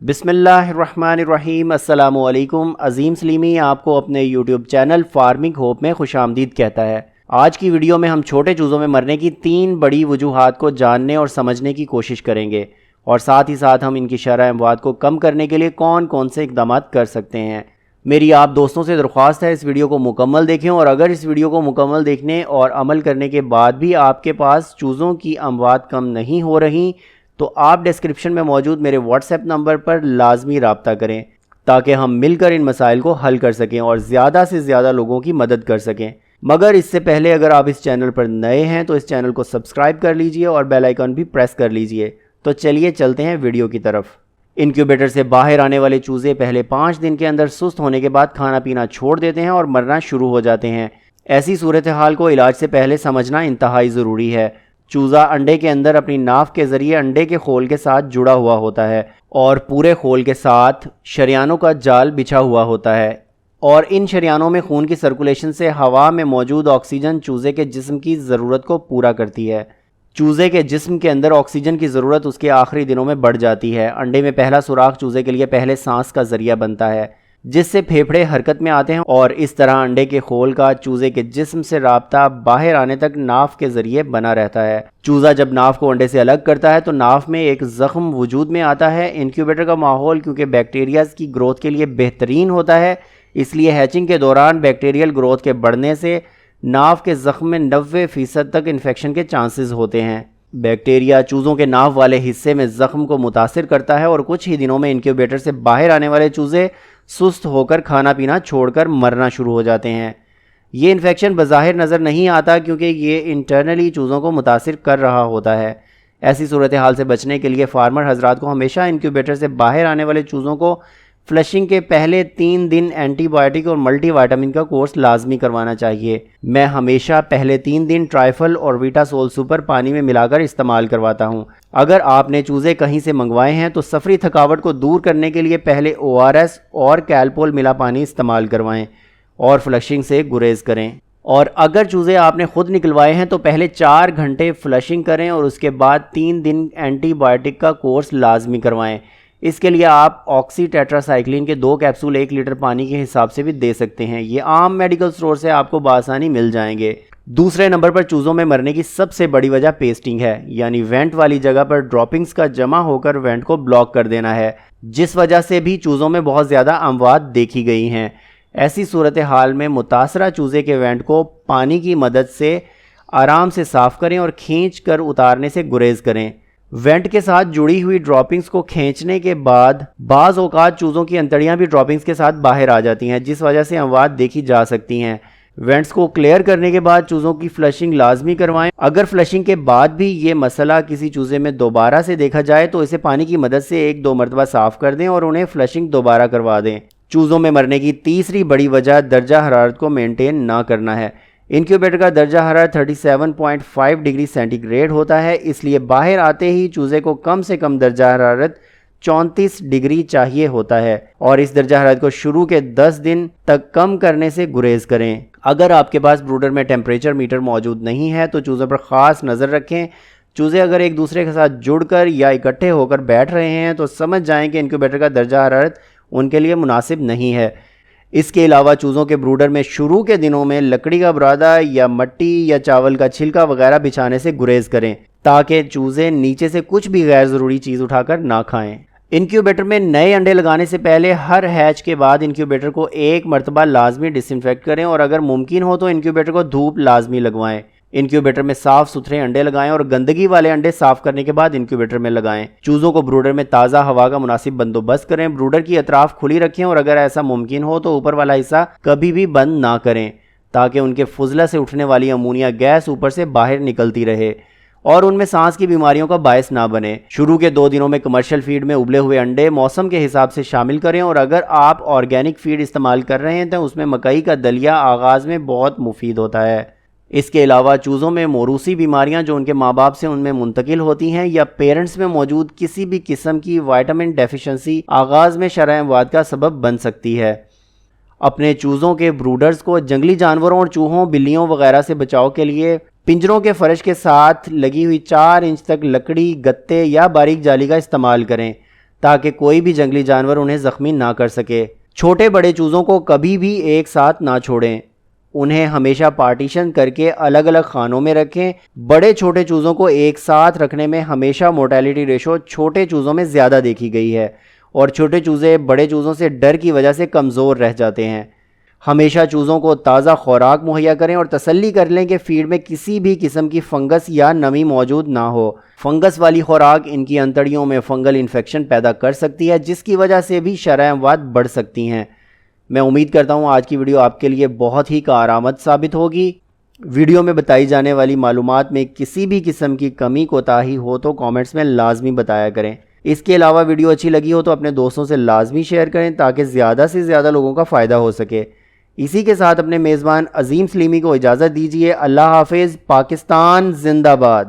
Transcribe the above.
بسم اللہ الرحمن الرحیم۔ السلام علیکم۔ عظیم سلیمی آپ کو اپنے یوٹیوب چینل فارمنگ ہوپ میں خوش آمدید کہتا ہے۔ آج کی ویڈیو میں ہم چھوٹے چوزوں میں مرنے کی 3 بڑی وجوہات کو جاننے اور سمجھنے کی کوشش کریں گے، اور ساتھ ہی ساتھ ہم ان کی شرح اموات کو کم کرنے کے لیے کون کون سے اقدامات کر سکتے ہیں۔ میری آپ دوستوں سے درخواست ہے اس ویڈیو کو مکمل دیکھیں، اور اگر اس ویڈیو کو مکمل دیکھنے اور عمل کرنے کے بعد بھی آپ کے پاس چوزوں کی اموات کم نہیں ہو رہی تو آپ ڈسکرپشن میں موجود میرے واٹس ایپ نمبر پر لازمی رابطہ کریں تاکہ ہم مل کر ان مسائل کو حل کر سکیں اور زیادہ سے زیادہ لوگوں کی مدد کر سکیں۔ مگر اس سے پہلے اگر آپ اس چینل پر نئے ہیں تو اس چینل کو سبسکرائب کر لیجئے اور بیل آئیکن بھی پریس کر لیجئے۔ تو چلیے چلتے ہیں ویڈیو کی طرف۔ انکیوبیٹر سے باہر آنے والے چوزے پہلے 5 دن کے اندر سست ہونے کے بعد کھانا پینا چھوڑ دیتے ہیں اور مرنا شروع ہو جاتے ہیں۔ ایسی صورتحال کو علاج سے پہلے سمجھنا انتہائی ضروری ہے۔ چوزہ انڈے کے اندر اپنی ناف کے ذریعے انڈے کے خول کے ساتھ جڑا ہوا ہوتا ہے اور پورے خول کے ساتھ شریانوں کا جال بچھا ہوا ہوتا ہے، اور ان شریانوں میں خون کی سرکولیشن سے ہوا میں موجود آکسیجن چوزے کے جسم کی ضرورت کو پورا کرتی ہے۔ چوزے کے جسم کے اندر آکسیجن کی ضرورت اس کے آخری دنوں میں بڑھ جاتی ہے۔ انڈے میں پہلا سوراخ چوزے کے لیے پہلے سانس کا ذریعہ بنتا ہے جس سے پھیپھڑے حرکت میں آتے ہیں، اور اس طرح انڈے کے خول کا چوزے کے جسم سے رابطہ باہر آنے تک ناف کے ذریعے بنا رہتا ہے۔ چوزہ جب ناف کو انڈے سے الگ کرتا ہے تو ناف میں ایک زخم وجود میں آتا ہے۔ انکیوبیٹر کا ماحول کیونکہ بیکٹیریاز کی گروتھ کے لیے بہترین ہوتا ہے، اس لیے ہیچنگ کے دوران بیکٹیریل گروتھ کے بڑھنے سے ناف کے زخم میں 90% تک انفیکشن کے چانسز ہوتے ہیں۔ بیکٹیریا چوزوں کے ناف والے حصے میں زخم کو متاثر کرتا ہے اور کچھ ہی دنوں میں انکیوبیٹر سے باہر آنے والے چوزے سست ہو کر کھانا پینا چھوڑ کر مرنا شروع ہو جاتے ہیں۔ یہ انفیکشن بظاہر نظر نہیں آتا کیونکہ یہ انٹرنلی چوزوں کو متاثر کر رہا ہوتا ہے۔ ایسی صورتحال سے بچنے کے لیے فارمر حضرات کو ہمیشہ انکیوبیٹر سے باہر آنے والے چوزوں کو فلشنگ کے پہلے 3 دن اینٹی بائیوٹک اور ملٹی وائٹامن کا کورس لازمی کروانا چاہیے۔ میں ہمیشہ پہلے 3 دن ٹرائفل اور ویٹا سول سپر پانی میں ملا کر استعمال کرواتا ہوں۔ اگر آپ نے چوزے کہیں سے منگوائے ہیں تو سفری تھکاوٹ کو دور کرنے کے لیے پہلے ORS اور کیلپول ملا پانی استعمال کروائیں اور فلشنگ سے گریز کریں۔ اور اگر چوزے آپ نے خود نکلوائے ہیں تو پہلے 4 گھنٹے فلشنگ کریں اور اس کے بعد 3 دن اینٹی بائیوٹک کا کورس لازمی کروائیں۔ اس کے لیے آپ آکسی ٹیٹرا سائیکلین کے 2 کیپسول 1 لیٹر پانی کے حساب سے بھی دے سکتے ہیں۔ یہ عام میڈیکل سٹور سے آپ کو بآسانی مل جائیں گے۔ دوسرے نمبر پر چوزوں میں مرنے کی سب سے بڑی وجہ پیسٹنگ ہے، یعنی وینٹ والی جگہ پر ڈراپنگز کا جمع ہو کر وینٹ کو بلاک کر دینا ہے، جس وجہ سے بھی چوزوں میں بہت زیادہ اموات دیکھی گئی ہیں۔ ایسی صورتحال میں متاثرہ چوزے کے وینٹ کو پانی کی مدد سے آرام سے صاف کریں اور کھینچ کر اتارنے سے گریز کریں۔ وینٹ کے ساتھ جڑی ہوئی ڈراپنگز کو کھینچنے کے بعد بعض اوقات چوزوں کی انتڑیاں بھی ڈراپنگز کے ساتھ باہر آ جاتی ہیں، جس وجہ سے اموات دیکھی جا سکتی ہیں۔ وینٹس کو کلیئر کرنے کے بعد چوزوں کی فلشنگ لازمی کروائیں۔ اگر فلشنگ کے بعد بھی یہ مسئلہ کسی چوزے میں دوبارہ سے دیکھا جائے تو اسے پانی کی مدد سے 1-2 مرتبہ صاف کر دیں اور انہیں فلشنگ دوبارہ کروا دیں۔ چوزوں میں مرنے کی تیسری بڑی وجہ درجہ حرارت کو مینٹین نہ کرنا ہے۔ انکیوبیٹر کا درجہ حرارت 37.5 ڈگری سینٹی گریڈ ہوتا ہے، اس لیے باہر آتے ہی چوزے کو کم سے کم درجہ حرارت 34 ڈگری چاہیے ہوتا ہے، اور اس درجہ حرارت کو شروع کے 10 دن تک کم کرنے سے گریز کریں۔ اگر آپ کے پاس بروڈر میں ٹیمپریچر میٹر موجود نہیں ہے تو چوزوں پر خاص نظر رکھیں۔ چوزے اگر ایک دوسرے کے ساتھ جڑ کر یا اکٹھے ہو کر بیٹھ رہے ہیں تو سمجھ جائیں کہ انکیوبیٹر کا درجہ حرارت ان کے لیے مناسب نہیں ہے۔ اس کے علاوہ چوزوں کے بروڈر میں شروع کے دنوں میں لکڑی کا برادہ یا مٹی یا چاول کا چھلکا وغیرہ بچھانے سے گریز کریں تاکہ چوزے نیچے سے کچھ بھی غیر ضروری چیز اٹھا کر نہ کھائیں۔ انکیوبیٹر میں نئے انڈے لگانے سے پہلے ہر ہیچ کے بعد انکیوبیٹر کو 1 مرتبہ لازمی ڈس انفیکٹ کریں، اور اگر ممکن ہو تو انکیوبیٹر کو دھوپ لازمی لگوائیں۔ انکیوبیٹر میں صاف ستھرے انڈے لگائیں اور گندگی والے انڈے صاف کرنے کے بعد انکیوبیٹر میں لگائیں۔ چوزوں کو بروڈر میں تازہ ہوا کا مناسب بندوبست کریں۔ بروڈر کی اطراف کھلی رکھیں اور اگر ایسا ممکن ہو تو اوپر والا حصہ کبھی بھی بند نہ کریں تاکہ ان کے فضلہ سے اٹھنے والی امونیا گیس اوپر سے باہر نکلتی رہے اور ان میں سانس کی بیماریوں کا باعث نہ بنے۔ شروع کے 2 دنوں میں کمرشل فیڈ میں ابلے ہوئے انڈے موسم کے حساب سے شامل کریں، اور اگر آپ آرگینک فیڈ استعمال کر رہے ہیں تو اس میں مکئی کا دلیا آغاز میں بہت مفید ہوتا ہے۔ اس کے علاوہ چوزوں میں موروثی بیماریاں جو ان کے ماں باپ سے ان میں منتقل ہوتی ہیں یا پیرنٹس میں موجود کسی بھی قسم کی وائٹامن ڈیفیشنسی آغاز میں شرح اموات کا سبب بن سکتی ہے۔ اپنے چوزوں کے بروڈرز کو جنگلی جانوروں اور چوہوں، بلیوں وغیرہ سے بچاؤ کے لیے پنجروں کے فرش کے ساتھ لگی ہوئی 4 انچ تک لکڑی، گتے یا باریک جالی کا استعمال کریں تاکہ کوئی بھی جنگلی جانور انہیں زخمی نہ کر سکے۔ چھوٹے بڑے چوزوں کو کبھی بھی ایک ساتھ نہ چھوڑیں، انہیں ہمیشہ پارٹیشن کر کے الگ الگ خانوں میں رکھیں۔ بڑے چھوٹے چوزوں کو ایک ساتھ رکھنے میں ہمیشہ مورٹیلٹی ریشو چھوٹے چوزوں میں زیادہ دیکھی گئی ہے، اور چھوٹے چوزے بڑے چوزوں سے ڈر کی وجہ سے کمزور رہ جاتے ہیں۔ ہمیشہ چوزوں کو تازہ خوراک مہیا کریں اور تسلی کر لیں کہ فیڈ میں کسی بھی قسم کی فنگس یا نمی موجود نہ ہو۔ فنگس والی خوراک ان کی انتڑیوں میں فنگل انفیکشن پیدا کر سکتی ہے، جس کی وجہ سے بھی شرح اموات بڑھ سکتی ہیں۔ میں امید کرتا ہوں آج کی ویڈیو آپ کے لیے بہت ہی کارآمد ثابت ہوگی۔ ویڈیو میں بتائی جانے والی معلومات میں کسی بھی قسم کی کمی کوتاہی ہو تو کامنٹس میں لازمی بتایا کریں۔ اس کے علاوہ ویڈیو اچھی لگی ہو تو اپنے دوستوں سے لازمی شیئر کریں تاکہ زیادہ سے زیادہ لوگوں کا فائدہ ہو سکے۔ اسی کے ساتھ اپنے میزبان عظیم سلیمی کو اجازت دیجیے۔ اللہ حافظ۔ پاکستان زندہ باد۔